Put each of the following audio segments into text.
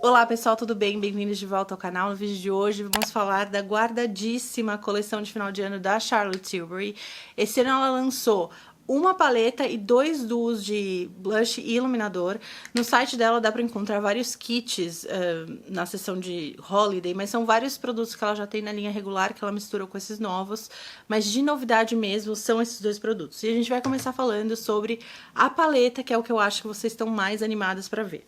Olá pessoal, tudo bem? Bem-vindos de volta ao canal. No vídeo de hoje vamos falar da guardadíssima coleção de final de ano da Charlotte Tilbury. Esse ano ela lançou uma paleta e 2 duos de blush e iluminador. No site dela dá pra encontrar vários kits na seção de holiday, mas são vários produtos que ela já tem na linha regular que ela misturou com esses novos. Mas de novidade mesmo são esses 2 produtos. E a gente vai começar falando sobre a paleta, que é o que eu acho que vocês estão mais animadas pra ver.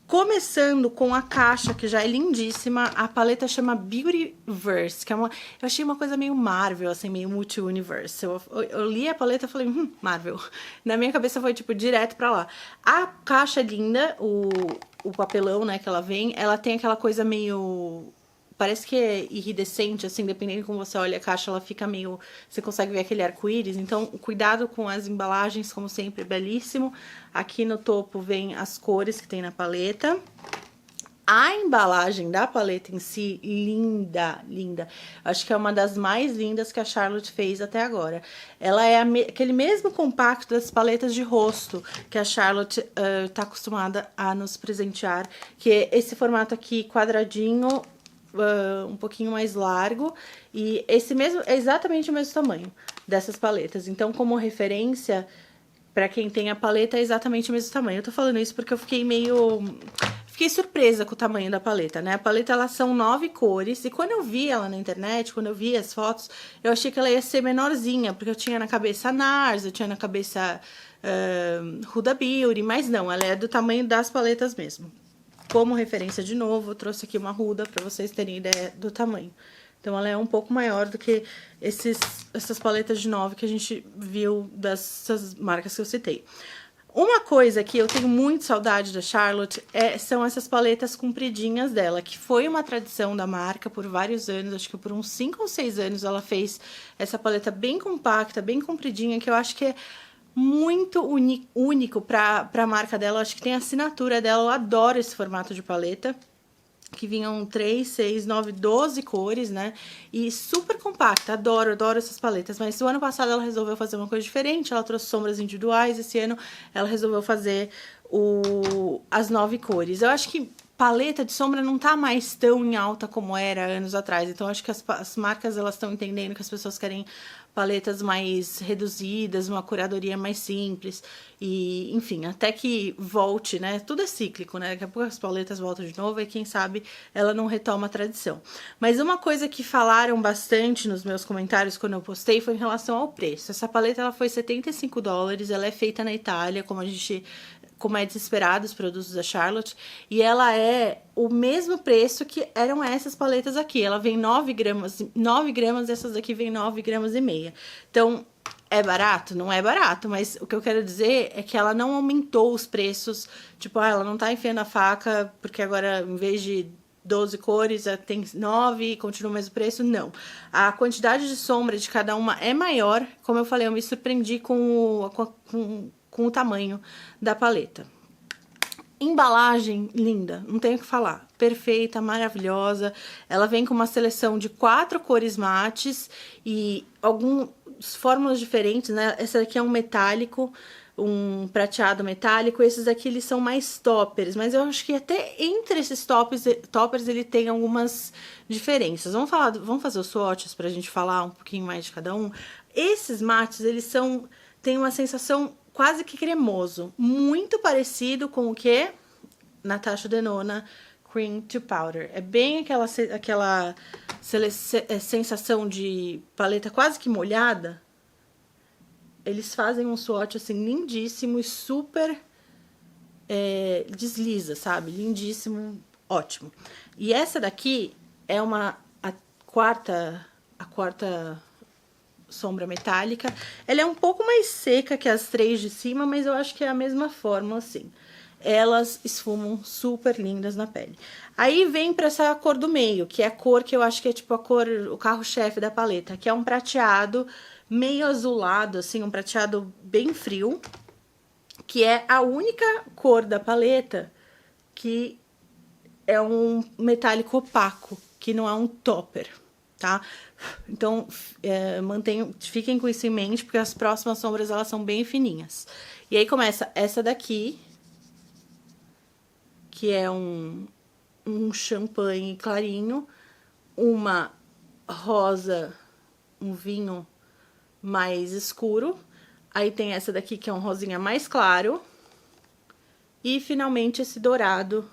Começando com a caixa, que já é lindíssima, a paleta chama Beautyverse, que é eu achei uma coisa meio Marvel, assim, meio multi-universe. Eu li a paleta e falei, Marvel. Na minha cabeça foi, tipo, direto pra lá. A caixa é linda, o papelão, né, que ela vem, ela tem aquela coisa meio... Parece que é iridescente, assim, dependendo de como você olha a caixa, ela fica meio... Você consegue ver aquele arco-íris, então cuidado com as embalagens, como sempre, é belíssimo. Aqui no topo vem as cores que tem na paleta. A embalagem da paleta em si, linda, linda. Acho que é uma das mais lindas que a Charlotte fez até agora. Ela é aquele mesmo compacto das paletas de rosto que a Charlotte tá acostumada a nos presentear, que é esse formato aqui quadradinho, um pouquinho mais largo, e esse mesmo é exatamente o mesmo tamanho dessas paletas. Então, como referência, pra quem tem a paleta, é exatamente o mesmo tamanho. Eu tô falando isso porque eu fiquei fiquei surpresa com o tamanho da paleta, né? A paleta, elas são 9 cores, e quando eu vi ela na internet, quando eu vi as fotos, eu achei que ela ia ser menorzinha, porque eu tinha na cabeça a NARS, eu tinha na cabeça Huda Beauty, mas não, ela é do tamanho das paletas mesmo. Como referência, de novo, eu trouxe aqui uma Huda para vocês terem ideia do tamanho. Então, ela é um pouco maior do que essas paletas de 9 que a gente viu dessas marcas que eu citei. Uma coisa que eu tenho muito saudade da Charlotte são essas paletas compridinhas dela, que foi uma tradição da marca por vários anos, acho que por uns 5 ou 6 anos ela fez essa paleta bem compacta, bem compridinha, que eu acho que é muito único pra marca dela. Eu acho que tem a assinatura dela, eu adoro esse formato de paleta, que vinham 3, 6, 9, 12 cores, né, e super compacta, adoro essas paletas. Mas o ano passado ela resolveu fazer uma coisa diferente, ela trouxe sombras individuais, esse ano ela resolveu fazer as 9 cores. Eu acho que paleta de sombra não tá mais tão em alta como era anos atrás, então acho que as marcas, elas estão entendendo que as pessoas querem paletas mais reduzidas, uma curadoria mais simples, e enfim, até que volte, né, tudo é cíclico, né, daqui a pouco as paletas voltam de novo e quem sabe ela não retoma a tradição. Mas uma coisa que falaram bastante nos meus comentários quando eu postei foi em relação ao preço. Essa paleta, ela foi $75, ela é feita na Itália, como é desesperado os produtos da Charlotte, e ela é o mesmo preço que eram essas paletas aqui. Ela vem 9 gramas, essas daqui vem 9 gramas e meia. Então, é barato? Não é barato, mas o que eu quero dizer é que ela não aumentou os preços, tipo, ela não tá enfiando a faca, porque agora, em vez de 12 cores, tem 9 e continua o mesmo preço, não. A quantidade de sombra de cada uma é maior, como eu falei, eu me surpreendi com o tamanho da paleta. Embalagem linda, não tenho o que falar. Perfeita, maravilhosa. Ela vem com uma seleção de 4 cores mates e algumas fórmulas diferentes, né? Essa daqui é um metálico, um prateado metálico. Esses aqui, eles são mais toppers, mas eu acho que até entre esses toppers ele tem algumas diferenças. Vamos fazer os swatches pra gente falar um pouquinho mais de cada um. Esses mates, eles têm uma sensação quase que cremoso, muito parecido com o que? Natasha Denona Cream to Powder. É bem aquela sensação de paleta quase que molhada. Eles fazem um swatch assim lindíssimo e super desliza, sabe? Lindíssimo, ótimo. E essa daqui é a quarta sombra metálica. Ela é um pouco mais seca que as 3 de cima, mas eu acho que é a mesma fórmula, assim. Elas esfumam super lindas na pele. Aí vem pra essa cor do meio, que é a cor que eu acho que é tipo o carro-chefe da paleta, que é um prateado meio azulado, assim, um prateado bem frio, que é a única cor da paleta que é um metálico opaco, que não é um topper, tá? Então, fiquem com isso em mente, porque as próximas sombras, elas são bem fininhas. E aí começa essa daqui, que é um champanhe clarinho, uma rosa, um vinho mais escuro. Aí tem essa daqui que é um rosinha mais claro. E finalmente esse dourado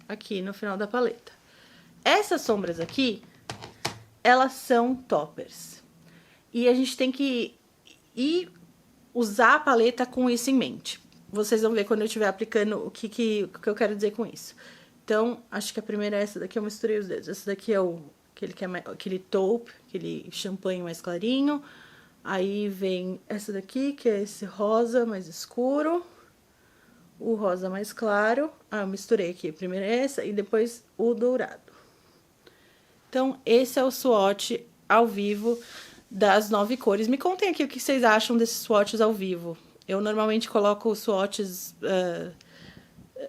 aqui no final da paleta. Essas sombras aqui, elas são toppers. E a gente tem que ir usar a paleta com isso em mente. Vocês vão ver quando eu estiver aplicando o que eu quero dizer com isso. Então, acho que a primeira é essa daqui, eu misturei os dedos. Essa daqui é aquele taupe, aquele champanhe mais clarinho. Aí vem essa daqui, que é esse rosa mais escuro. O rosa mais claro. Ah, eu misturei aqui. Primeiro essa e depois o dourado. Então, esse é o swatch ao vivo das 9 cores. Me contem aqui o que vocês acham desses swatches ao vivo. Eu normalmente coloco os swatches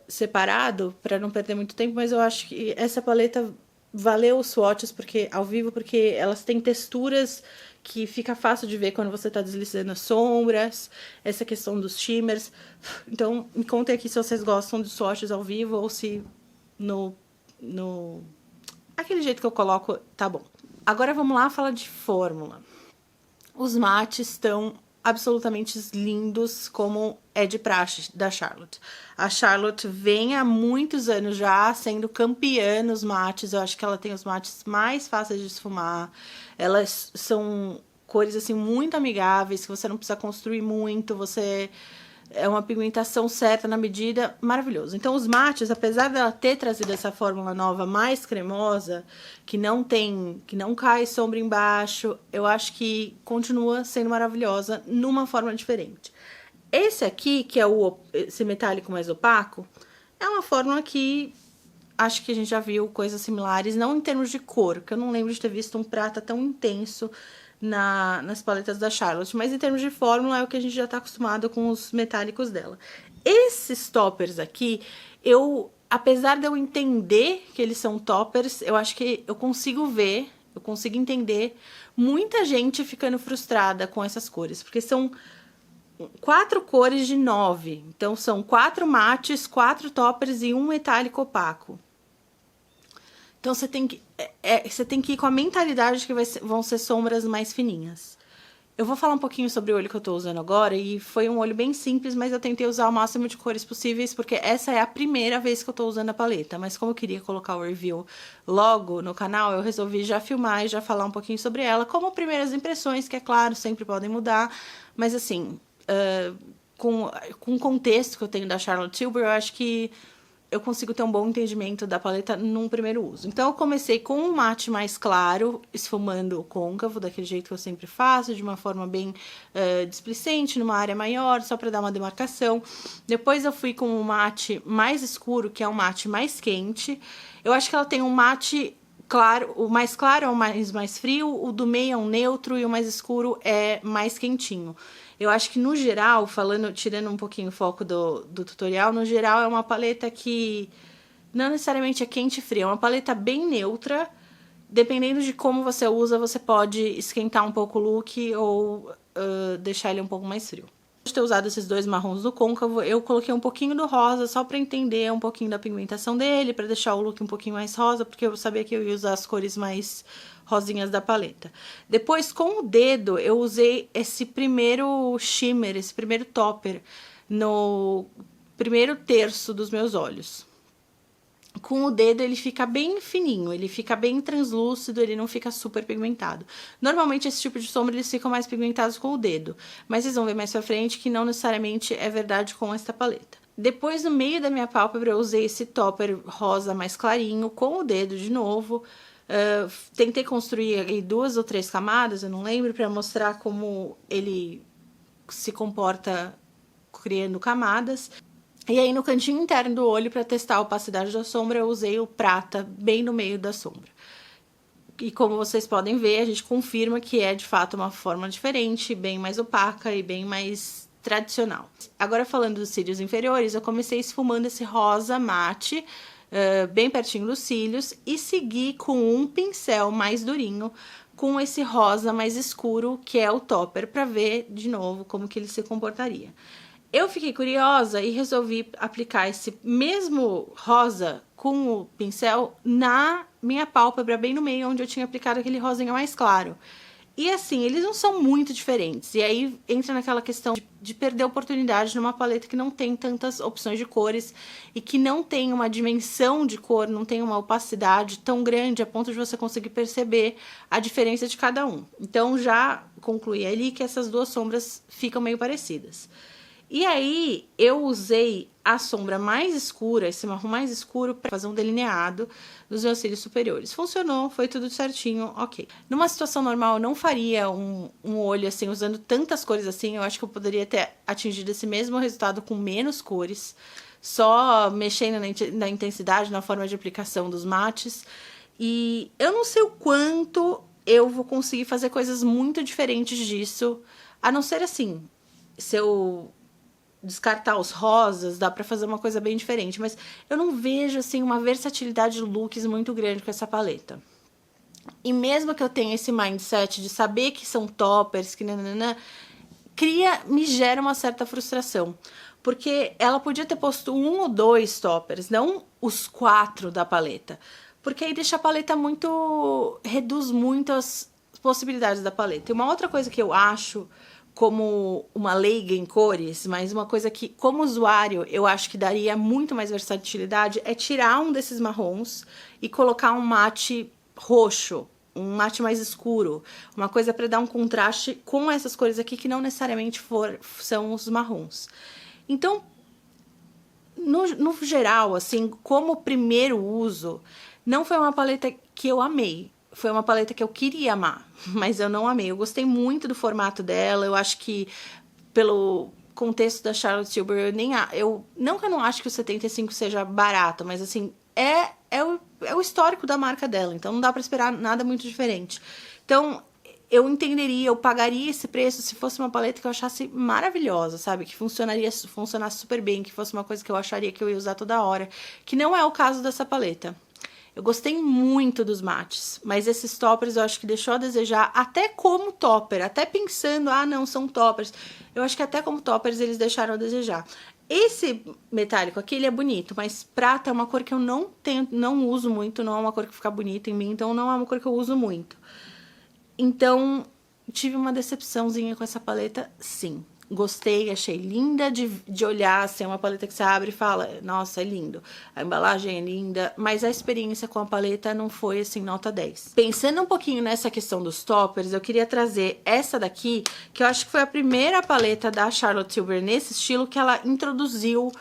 separado para não perder muito tempo, mas eu acho que essa paleta valeu os swatches ao vivo, porque elas têm texturas que fica fácil de ver quando você tá deslizando as sombras, essa questão dos shimmers. Então, me contem aqui se vocês gostam de swatches ao vivo ou se aquele jeito que eu coloco tá bom. Agora vamos lá falar de fórmula. Os mates estão absolutamente lindos, como é de praxe da Charlotte. A Charlotte vem há muitos anos já sendo campeã nos mates. Eu acho que ela tem os mates mais fáceis de esfumar. Elas são cores assim muito amigáveis, que você não precisa construir muito, é uma pigmentação certa na medida, maravilhoso. Então, os mates, apesar dela ter trazido essa fórmula nova mais cremosa, que não cai sombra embaixo, eu acho que continua sendo maravilhosa numa forma diferente. Esse aqui, que é esse metálico mais opaco, é uma fórmula que acho que a gente já viu coisas similares, não em termos de cor, porque eu não lembro de ter visto um prata tão intenso nas paletas da Charlotte, mas em termos de fórmula é o que a gente já tá acostumado com os metálicos dela. Esses toppers aqui, apesar de eu entender que eles são toppers, eu acho que eu consigo entender muita gente ficando frustrada com essas cores, porque são 4 cores de 9, então são 4 mates, 4 toppers e um metálico opaco. Então, você tem que ir com a mentalidade de que vão ser sombras mais fininhas. Eu vou falar um pouquinho sobre o olho que eu tô usando agora, e foi um olho bem simples, mas eu tentei usar o máximo de cores possíveis, porque essa é a primeira vez que eu tô usando a paleta. Mas como eu queria colocar o review logo no canal, eu resolvi já filmar e já falar um pouquinho sobre ela, como primeiras impressões, que é claro, sempre podem mudar, mas assim, com o contexto que eu tenho da Charlotte Tilbury, eu acho que eu consigo ter um bom entendimento da paleta num primeiro uso. Então, eu comecei com um mate mais claro, esfumando o côncavo, daquele jeito que eu sempre faço, de uma forma bem displicente, numa área maior, só para dar uma demarcação. Depois, eu fui com um mate mais escuro, que é um mate mais quente. Eu acho que ela tem um mate claro, o mais claro é o mais frio, o do meio é um neutro e o mais escuro é mais quentinho. Eu acho que, no geral, tirando um pouquinho o foco do tutorial, no geral é uma paleta que não necessariamente é quente e fria, é uma paleta bem neutra. Dependendo de como você usa, você pode esquentar um pouco o look ou deixar ele um pouco mais frio. Depois de ter usado esses 2 marrons do côncavo, eu coloquei um pouquinho do rosa, só pra entender um pouquinho da pigmentação dele, pra deixar o look um pouquinho mais rosa, porque eu sabia que eu ia usar as cores mais rosinhas da paleta. Depois, com o dedo, eu usei esse primeiro shimmer, esse primeiro topper, no primeiro terço dos meus olhos. Com o dedo, ele fica bem fininho, ele fica bem translúcido, ele não fica super pigmentado. Normalmente, esse tipo de sombra, eles ficam mais pigmentados com o dedo, mas vocês vão ver mais pra frente que não necessariamente é verdade com esta paleta. Depois, no meio da minha pálpebra, eu usei esse topper rosa mais clarinho, com o dedo de novo. Tentei construir aí 2 ou 3 camadas, eu não lembro, para mostrar como ele se comporta criando camadas. E aí, no cantinho interno do olho, para testar a opacidade da sombra, eu usei o prata bem no meio da sombra. E como vocês podem ver, a gente confirma que é, de fato, uma forma diferente, bem mais opaca e bem mais tradicional. Agora, falando dos cílios inferiores, eu comecei esfumando esse rosa mate, bem pertinho dos cílios, e segui com um pincel mais durinho, com esse rosa mais escuro, que é o topper, para ver, de novo, como que ele se comportaria. Eu fiquei curiosa e resolvi aplicar esse mesmo rosa com o pincel na minha pálpebra, bem no meio, onde eu tinha aplicado aquele rosinha mais claro. E assim, eles não são muito diferentes. E aí entra naquela questão de perder a oportunidade numa paleta que não tem tantas opções de cores e que não tem uma dimensão de cor, não tem uma opacidade tão grande a ponto de você conseguir perceber a diferença de cada um. Então já concluí ali que essas duas sombras ficam meio parecidas. E aí, eu usei a sombra mais escura, esse marrom mais escuro, para fazer um delineado dos meus cílios superiores. Funcionou, foi tudo certinho, ok. Numa situação normal, eu não faria um olho assim, usando tantas cores assim. Eu acho que eu poderia ter atingido esse mesmo resultado com menos cores, só mexendo na intensidade, na forma de aplicação dos mates. E eu não sei o quanto eu vou conseguir fazer coisas muito diferentes disso, a não ser assim, se eu descartar os rosas, dá pra fazer uma coisa bem diferente, mas eu não vejo, assim, uma versatilidade de looks muito grande com essa paleta. E mesmo que eu tenha esse mindset de saber que são toppers, que nananã, me gera uma certa frustração, porque ela podia ter posto 1 ou 2 toppers, não os 4 da paleta, porque aí deixa a paleta muito, reduz muito as possibilidades da paleta. E uma outra coisa que eu acho como uma leiga em cores, mas uma coisa que, como usuário, eu acho que daria muito mais versatilidade, é tirar um desses marrons e colocar um mate roxo, um mate mais escuro, uma coisa para dar um contraste com essas cores aqui que não necessariamente são os marrons. Então, no geral, assim, como primeiro uso, não foi uma paleta que eu amei. Foi uma paleta que eu queria amar, mas eu não amei. Eu gostei muito do formato dela, eu acho que pelo contexto da Charlotte Tilbury, não que eu não acho que o 75 seja barato, mas assim, é o histórico da marca dela, então não dá pra esperar nada muito diferente. Então, eu entenderia, eu pagaria esse preço se fosse uma paleta que eu achasse maravilhosa, sabe? Que funcionasse super bem, que fosse uma coisa que eu acharia que eu ia usar toda hora, que não é o caso dessa paleta. Eu gostei muito dos mates, mas esses toppers eu acho que deixou a desejar, até como topper, até pensando, ah, não, são toppers. Eu acho que até como toppers eles deixaram a desejar. Esse metálico aqui, ele é bonito, mas prata é uma cor que eu não uso muito, não é uma cor que fica bonita em mim, então não é uma cor que eu uso muito. Então, tive uma decepçãozinha com essa paleta, sim. Gostei, achei linda de olhar, assim, é uma paleta que você abre e fala, nossa, é lindo. A embalagem é linda, mas a experiência com a paleta não foi, assim, nota 10. Pensando um pouquinho nessa questão dos toppers, eu queria trazer essa daqui, que eu acho que foi a primeira paleta da Charlotte Tilbury nesse estilo que ela introduziu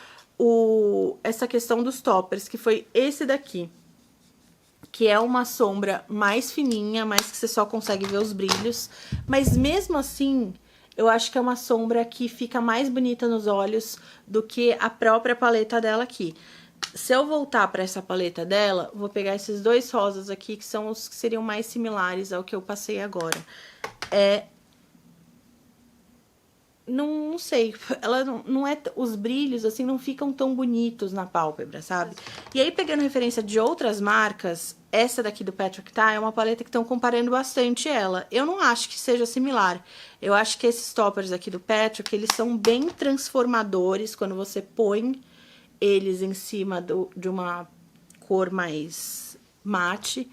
essa questão dos toppers, que foi esse daqui. Que é uma sombra mais fininha, mais que você só consegue ver os brilhos. Mas mesmo assim, eu acho que é uma sombra que fica mais bonita nos olhos do que a própria paleta dela aqui. Se eu voltar para essa paleta dela, vou pegar esses dois rosas aqui, que são os que seriam mais similares ao que eu passei agora. Não sei, ela não é, os brilhos assim não ficam tão bonitos na pálpebra, sabe? E aí pegando referência de outras marcas, essa daqui do Patrick Tá é uma paleta que estão comparando bastante ela. Eu não acho que seja similar. Eu acho que esses toppers aqui do Patrick, eles são bem transformadores quando você põe eles em cima de uma cor mais mate.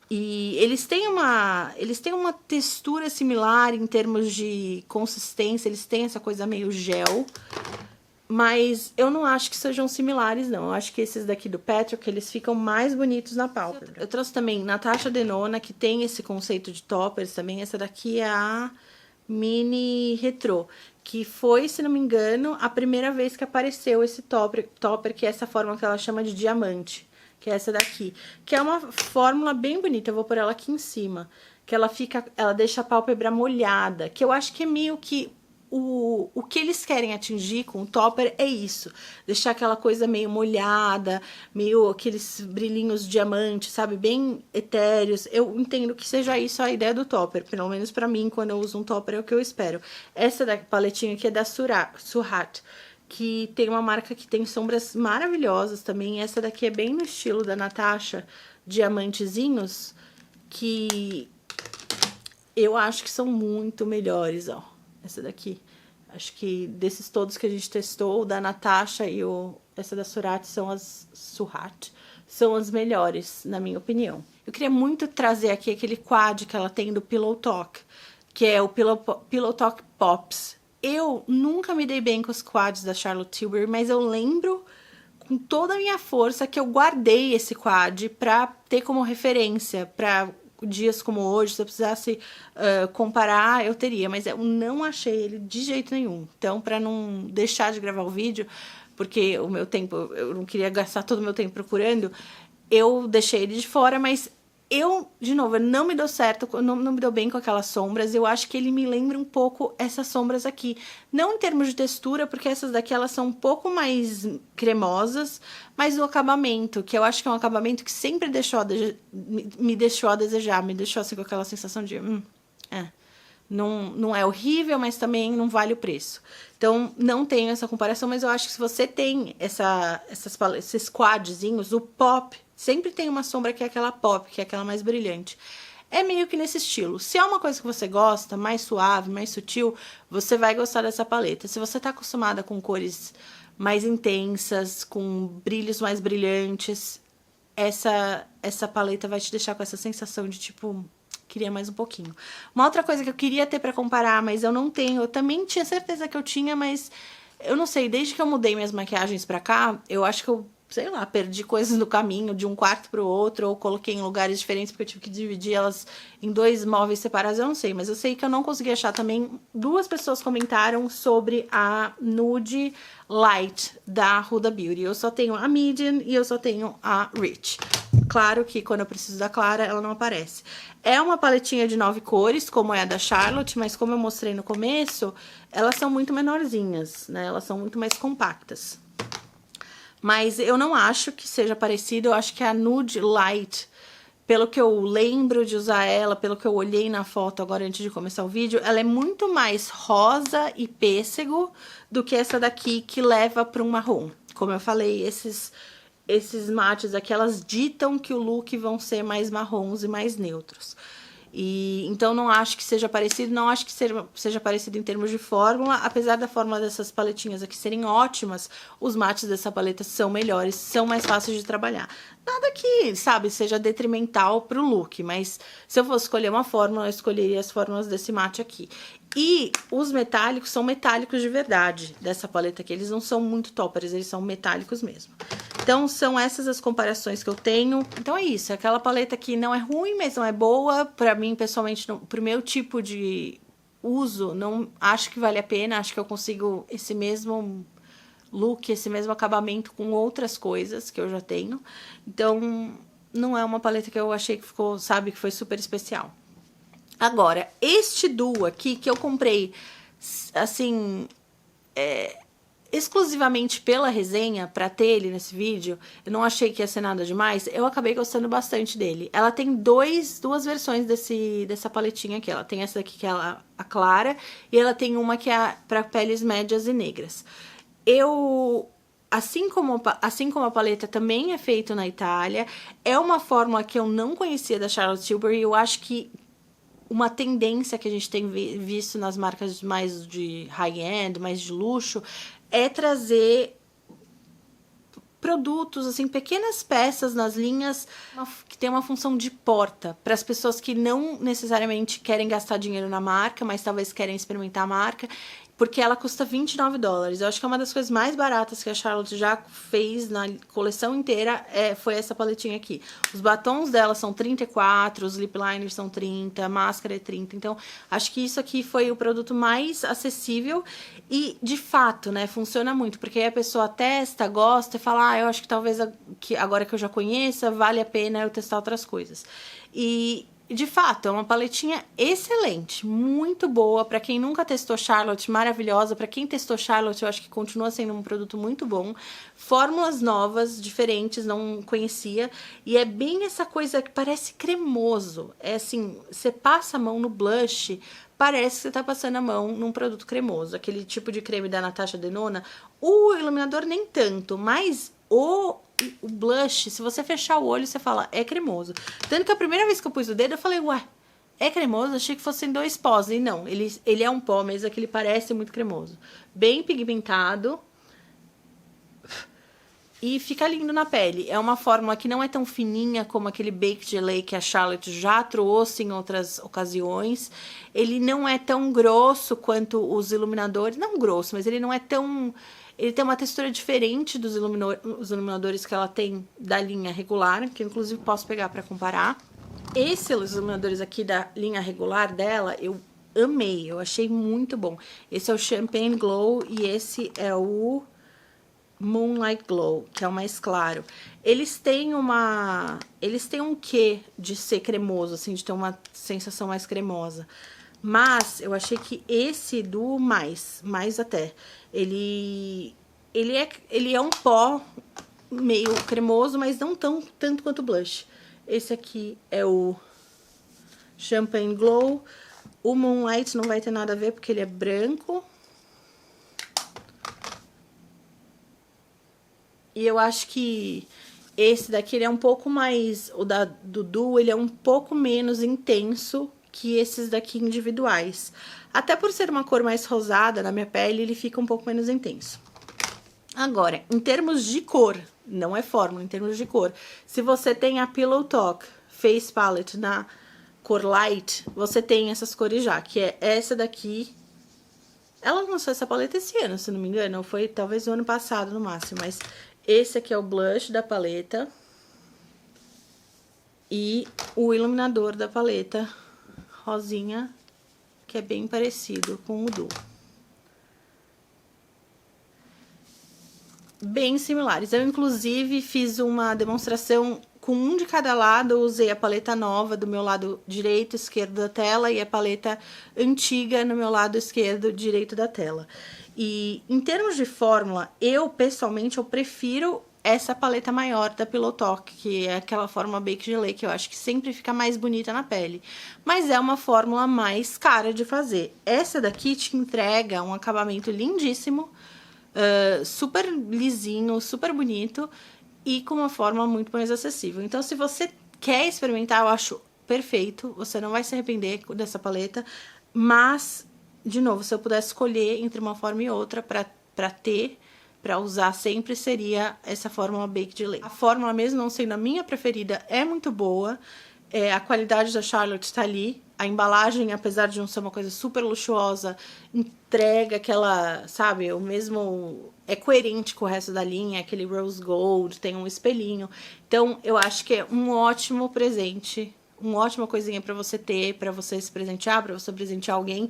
E eles têm uma textura similar em termos de consistência, eles têm essa coisa meio gel, mas eu não acho que sejam similares, não. Eu acho que esses daqui do Patrick, eles ficam mais bonitos na pálpebra. Eu trouxe também Natasha Denona, que tem esse conceito de toppers também. Essa daqui é a Mini Retro, que foi, se não me engano, a primeira vez que apareceu esse topper, que é essa forma que ela chama de diamante. Que é essa daqui, que é uma fórmula bem bonita, eu vou pôr ela aqui em cima, que ela deixa a pálpebra molhada, que eu acho que é meio que o que eles querem atingir com o topper é isso, deixar aquela coisa meio molhada, meio aqueles brilhinhos diamante, sabe, bem etéreos. Eu entendo que seja isso a ideia do topper, pelo menos pra mim, quando eu uso um topper é o que eu espero. Essa da paletinha aqui é da Surratt, que tem uma marca que tem sombras maravilhosas também. Essa daqui é bem no estilo da Natasha, diamantezinhos, que eu acho que são muito melhores, ó. Essa daqui, Acho que desses todos que a gente testou, o da Natasha e essa da Surat são as melhores, na minha opinião. Eu queria muito trazer aqui aquele quad que ela tem do Pillow Talk, que é o Pillow Talk Pops. Eu nunca me dei bem com os quads da Charlotte Tilbury, mas eu lembro com toda a minha força que eu guardei esse quad pra ter como referência, pra dias como hoje, se eu precisasse comparar, eu teria, mas eu não achei ele de jeito nenhum. Então, pra não deixar de gravar o vídeo, porque o meu tempo, eu não queria gastar todo o meu tempo procurando, eu deixei ele de fora, mas de novo, não me deu certo, não me deu bem com aquelas sombras. Eu acho que ele me lembra um pouco essas sombras aqui. Não em termos de textura, porque essas daqui elas são um pouco mais cremosas, mas o acabamento, que eu acho que é um acabamento que sempre me deixou a desejar, me deixou assim com aquela sensação de... Não é horrível, mas também não vale o preço. Então, não tenho essa comparação, mas eu acho que se você tem esses quadzinhos, o pop, sempre tem uma sombra que é aquela pop, que é aquela mais brilhante. É meio que nesse estilo. Se é uma coisa que você gosta, mais suave, mais sutil, você vai gostar dessa paleta. Se você tá acostumada com cores mais intensas, com brilhos mais brilhantes, essa paleta vai te deixar com essa sensação de tipo... queria mais um pouquinho. Uma outra coisa que eu queria ter pra comparar, mas eu não tenho, eu também tinha certeza que eu tinha, mas eu não sei, desde que eu mudei minhas maquiagens pra cá, eu acho que eu, sei lá, perdi coisas no caminho, de um quarto pro outro, ou coloquei em lugares diferentes, porque eu tive que dividir elas em 2 móveis separados, eu não sei, mas eu sei que eu não consegui achar também. 2 pessoas comentaram sobre a Nude Light da Huda Beauty. Eu só tenho a Medium e eu só tenho a Rich. Claro que quando eu preciso da clara, ela não aparece. É uma paletinha de 9 cores, como é a da Charlotte, mas como eu mostrei no começo, elas são muito menorzinhas, né? Elas são muito mais compactas. Mas eu não acho que seja parecido, eu acho que a Nude Light, pelo que eu lembro de usar ela, pelo que eu olhei na foto agora antes de começar o vídeo, ela é muito mais rosa e pêssego do que essa daqui que leva para um marrom. Como eu falei, esses mates aqui, elas ditam que o look vão ser mais marrons e mais neutros. E então não acho que seja parecido, não acho que seja parecido em termos de fórmula, apesar da fórmula dessas paletinhas aqui serem ótimas, os mates dessa paleta são melhores, são mais fáceis de trabalhar. Nada que, sabe, seja detrimental pro look, mas se eu fosse escolher uma fórmula, eu escolheria as fórmulas desse mate aqui. E os metálicos são metálicos de verdade dessa paleta aqui, eles não são muito toppers, eles são metálicos mesmo. Então, são essas as comparações que eu tenho. Então, é isso. Aquela paleta que não é ruim, mas não é boa. Pra mim, pessoalmente, pro meu tipo de uso, não acho que vale a pena. Acho que eu consigo esse mesmo look, esse mesmo acabamento com outras coisas que eu já tenho. Então, não é uma paleta que eu achei que ficou, sabe, que foi super especial. Agora, este duo aqui, que eu comprei, assim... exclusivamente pela resenha, pra ter ele nesse vídeo, eu não achei que ia ser nada demais, eu acabei gostando bastante dele. Ela tem duas versões dessa paletinha aqui. Ela tem essa aqui que é a clara, e ela tem uma que é pra peles médias e negras. Assim como a paleta também é feita na Itália, é uma fórmula que eu não conhecia da Charlotte Tilbury, eu acho que uma tendência que a gente tem visto nas marcas mais de high-end, mais de luxo, é trazer produtos, assim, pequenas peças nas linhas que tem uma função de porta para as pessoas que não necessariamente querem gastar dinheiro na marca, mas talvez querem experimentar a marca, porque ela custa $29. Eu acho que é uma das coisas mais baratas que a Charlotte já fez na coleção inteira, foi essa paletinha aqui. Os batons dela são 34, os lip liners são 30, a máscara é 30. Então, acho que isso aqui foi o produto mais acessível e, de fato, né, funciona muito, porque aí a pessoa testa, gosta e fala, eu acho que talvez agora que eu já conheça, vale a pena eu testar outras coisas. E... de fato, é uma paletinha excelente, muito boa. Pra quem nunca testou Charlotte, maravilhosa. Pra quem testou Charlotte, eu acho que continua sendo um produto muito bom. Fórmulas novas, diferentes, não conhecia. E é bem essa coisa que parece cremoso. É assim, você passa a mão no blush, parece que você tá passando a mão num produto cremoso. Aquele tipo de creme da Natasha Denona. O iluminador nem tanto, mas o blush, se você fechar o olho, você fala, é cremoso. Tanto que a primeira vez que eu pus o dedo, eu falei, ué, é cremoso, achei que fossem 2 pós, e não, ele é um pó, mas é que ele parece muito cremoso. Bem pigmentado. E fica lindo na pele. É uma fórmula que não é tão fininha como aquele Baked Gelée que a Charlotte já trouxe em outras ocasiões. Ele não é tão grosso quanto os iluminadores. Não grosso, mas ele não é tão... Ele tem uma textura diferente dos iluminadores que ela tem da linha regular, que inclusive posso pegar pra comparar. Esses iluminadores aqui da linha regular dela, eu amei. Eu achei muito bom. Esse é o Champagne Glow e esse é o Moonlight Glow, que é o mais claro. Eles têm um quê de ser cremoso, assim, de ter uma sensação mais cremosa. Mas eu achei que esse do mais até, ele é um pó meio cremoso, mas não tanto quanto o blush. Esse aqui é o Champagne Glow. O Moonlight não vai ter nada a ver porque ele é branco. E eu acho que esse daqui, ele é um pouco mais... O da Dudu, ele é um pouco menos intenso que esses daqui individuais. Até por ser uma cor mais rosada na minha pele, ele fica um pouco menos intenso. Agora, em termos de cor, não é fórmula, em termos de cor. Se você tem a Pillow Talk Face Palette na cor Light, você tem essas cores já, que é essa daqui. Ela lançou essa paleta esse ano, se não me engano, ou foi talvez o ano passado no máximo, mas... Esse aqui é o blush da paleta e o iluminador da paleta rosinha, que é bem parecido com o Duo. Bem similares. Eu, inclusive, fiz uma demonstração com um de cada lado. Eu usei a paleta nova do meu lado direito e esquerdo da tela e a paleta antiga no meu lado esquerdo e direito da tela. E em termos de fórmula, pessoalmente, eu prefiro essa paleta maior da Pillow Talk, que é aquela fórmula Baked Gelée, que eu acho que sempre fica mais bonita na pele. Mas é uma fórmula mais cara de fazer. Essa daqui te entrega um acabamento lindíssimo, super lisinho, super bonito, e com uma fórmula muito mais acessível. Então, se você quer experimentar, eu acho perfeito, você não vai se arrepender dessa paleta, mas... De novo, se eu pudesse escolher entre uma forma e outra pra usar sempre, seria essa fórmula Baked Gelée. A fórmula, mesmo não sendo a minha preferida, é muito boa. A qualidade da Charlotte tá ali. A embalagem, apesar de não ser uma coisa super luxuosa, entrega aquela, sabe, o mesmo... É coerente com o resto da linha, aquele rose gold, tem um espelhinho. Então, eu acho que é um ótimo presente, uma ótima coisinha pra você ter, pra você se presentear, pra você presentear alguém.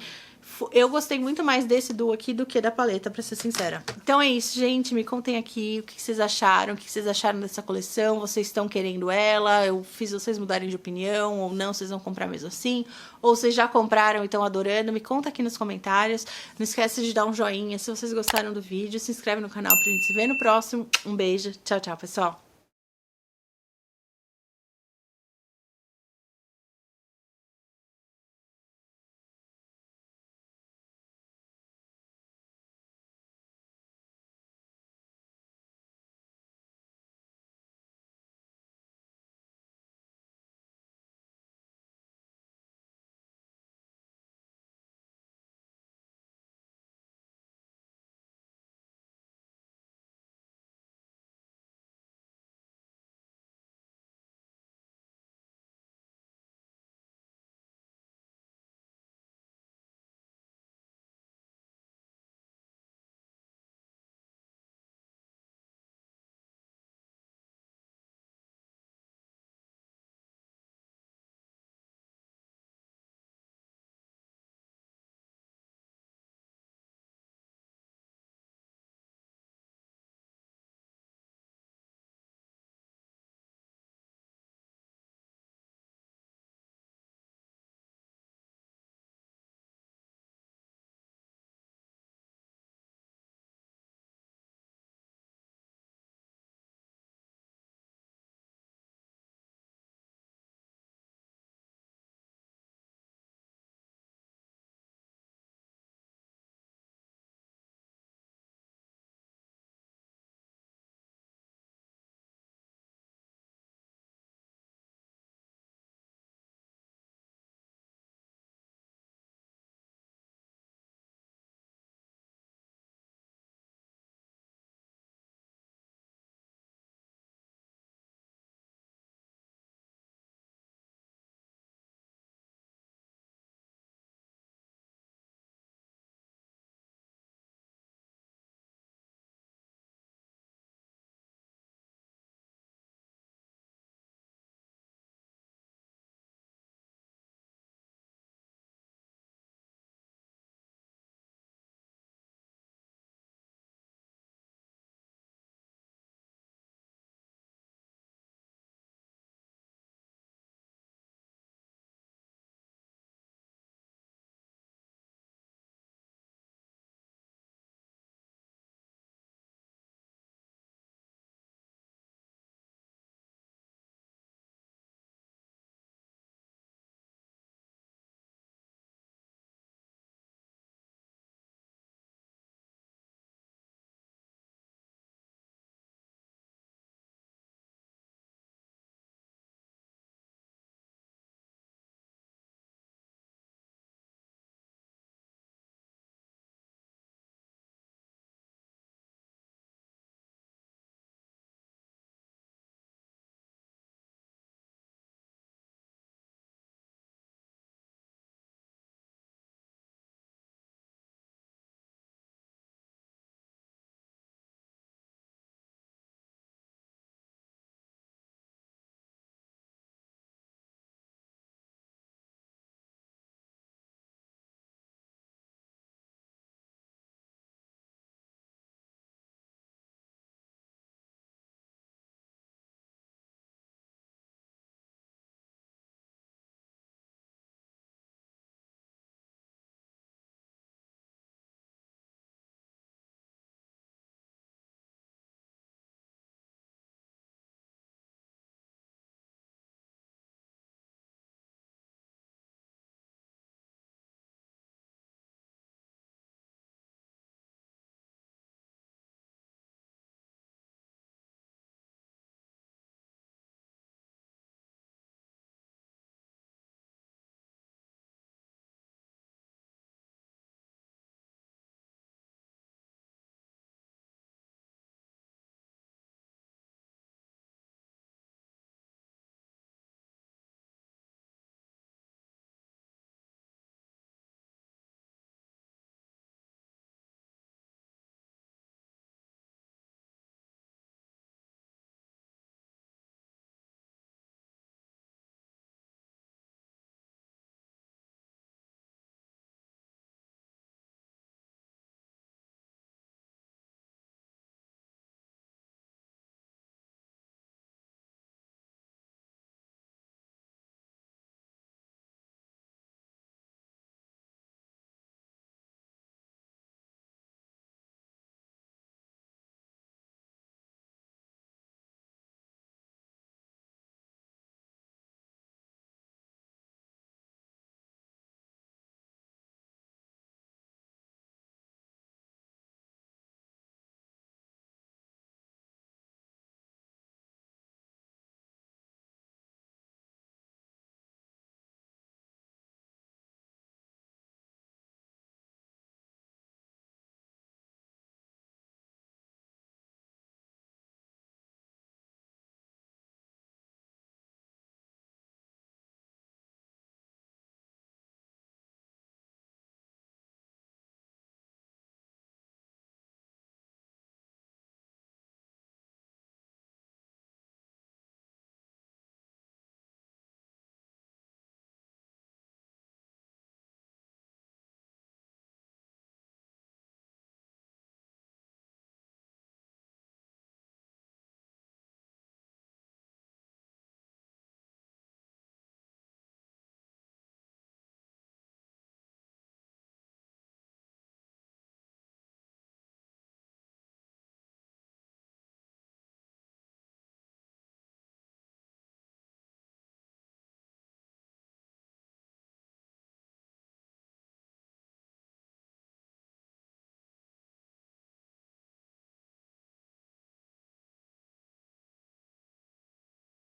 Eu gostei muito mais desse duo aqui do que da paleta, pra ser sincera. Então é isso, gente. Me contem aqui o que vocês acharam, o que vocês acharam dessa coleção. Vocês estão querendo ela? Eu fiz vocês mudarem de opinião ou não? Vocês vão comprar mesmo assim? Ou vocês já compraram e estão adorando? Me conta aqui nos comentários. Não esquece de dar um joinha se vocês gostaram do vídeo. Se inscreve no canal pra gente se ver no próximo. Um beijo. Tchau, tchau, pessoal.